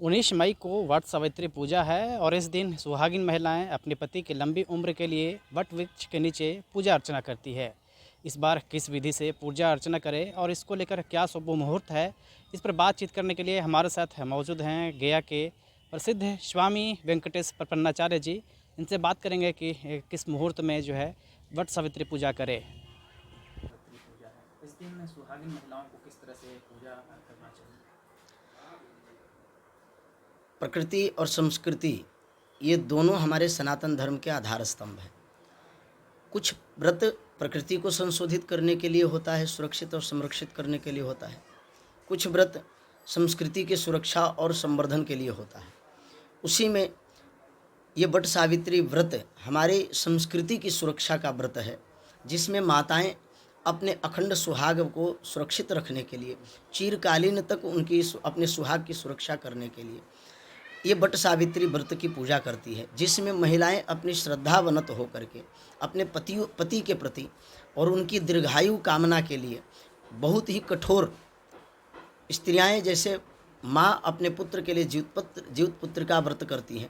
19 मई को वट सावित्री पूजा है और इस दिन सुहागिन महिलाएं अपने पति की लंबी उम्र के लिए वट वृक्ष के नीचे पूजा अर्चना करती है। इस बार किस विधि से पूजा अर्चना करें और इसको लेकर क्या शुभ मुहूर्त है, इस पर बातचीत करने के लिए हमारे साथ मौजूद हैं गया के प्रसिद्ध स्वामी वेंकटेश प्रपन्नाचार्य जी। इनसे बात करेंगे कि किस मुहूर्त में जो है वट सावित्री पूजा करें। इस दिन सुहागिन महिलाओं को किस तरह से पूजा करना चाहिए? प्रकृति और संस्कृति ये दोनों हमारे सनातन धर्म के आधार स्तंभ हैं। कुछ व्रत प्रकृति को संशोधित करने के लिए होता है, सुरक्षित और संरक्षित करने के लिए होता है। कुछ व्रत संस्कृति की सुरक्षा और संवर्धन के लिए होता है। उसी में ये वट सावित्री व्रत हमारी संस्कृति की सुरक्षा का व्रत है, जिसमें माताएं अपने अखंड सुहाग को सुरक्षित रखने के लिए, चिरकालीन तक उनकी अपने सुहाग की सुरक्षा करने के लिए ये वट सावित्री व्रत की पूजा करती है, जिसमें महिलाएं अपनी श्रद्धावनत होकर के अपने पति के प्रति और उनकी दीर्घायु कामना के लिए बहुत ही कठोर स्त्रियां जैसे माँ अपने पुत्र के लिए जीवित पुत्र का व्रत करती हैं,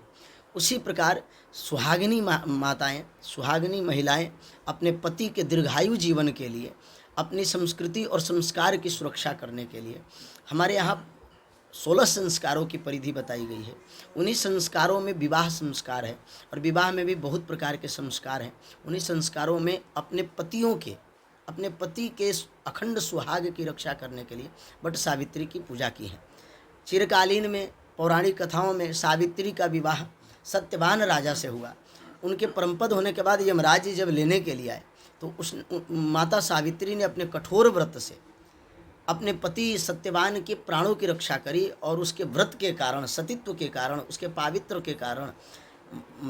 उसी प्रकार सुहागिनी माताएं, सुहागिनी महिलाएं अपने पति के दीर्घायु जीवन के लिए, अपनी संस्कृति और संस्कार की सुरक्षा करने के लिए हमारे यहाँ 16 संस्कारों की परिधि बताई गई है। उन्हीं संस्कारों में विवाह संस्कार है और विवाह में भी बहुत प्रकार के संस्कार हैं। उन्हीं संस्कारों में अपने पति के अखंड सुहाग की रक्षा करने के लिए वट सावित्री की पूजा की है। चिरकालीन में पौराणिक कथाओं में सावित्री का विवाह सत्यवान राजा से हुआ। उनके परमपद होने के बाद यमराज जी जब लेने के लिए आए तो उस माता सावित्री ने अपने कठोर व्रत से अपने पति सत्यवान के प्राणों की रक्षा करी और उसके व्रत के कारण, सतीत्व के कारण, उसके पावित्र के कारण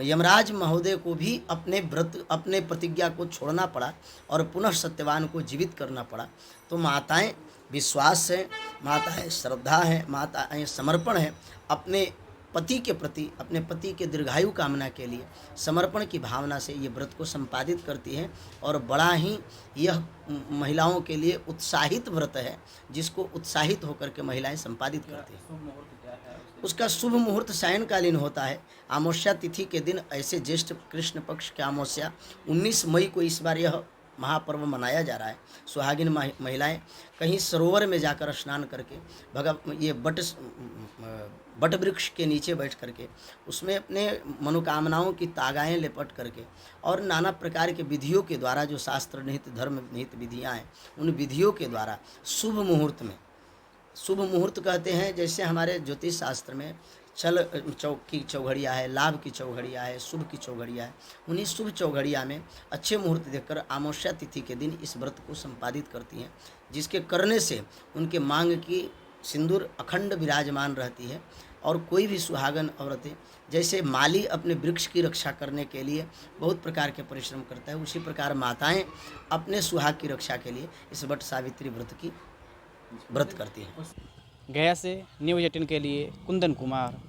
यमराज महोदय को भी अपने प्रतिज्ञा को छोड़ना पड़ा और पुनः सत्यवान को जीवित करना पड़ा। तो माताएं विश्वास है, माताएं श्रद्धा है, माताएं समर्पण है, अपने पति के प्रति, अपने पति के दीर्घायु कामना के लिए समर्पण की भावना से ये व्रत को संपादित करती हैं और बड़ा ही यह महिलाओं के लिए उत्साहित व्रत है, जिसको उत्साहित होकर के महिलाएं संपादित करती हैं। उसका शुभ मुहूर्त सायंकालीन होता है। अमावस्या तिथि के दिन, ऐसे ज्येष्ठ कृष्ण पक्ष की अमावस्या 19 मई को इस बार यह महापर्व मनाया जा रहा है। सुहागिन महिलाएं कहीं सरोवर में जाकर स्नान करके ये वट वृक्ष के नीचे बैठ करके उसमें अपने मनोकामनाओं की तागाएं लिपट करके और नाना प्रकार के विधियों के द्वारा, जो शास्त्र निहित धर्म निहित विधियां हैं, उन विधियों के द्वारा शुभ मुहूर्त में, शुभ मुहूर्त कहते हैं जैसे हमारे ज्योतिष शास्त्र में छल की चौघड़िया है, लाभ की चौघड़िया है, शुभ की चौघड़िया है। उन्हीं शुभ चौघड़िया में अच्छे मुहूर्त देखकर अमावस्या तिथि के दिन इस व्रत को संपादित करती हैं, जिसके करने से उनके मांग की सिंदूर अखंड विराजमान रहती है। और कोई भी सुहागन औरतें, जैसे माली अपने वृक्ष की रक्षा करने के लिए बहुत प्रकार के परिश्रम करता है, उसी प्रकार माताएं अपने सुहाग की रक्षा के लिए इस वट सावित्री व्रत करती हैं। गया से न्यूज़ 18 के लिए कुंदन कुमार।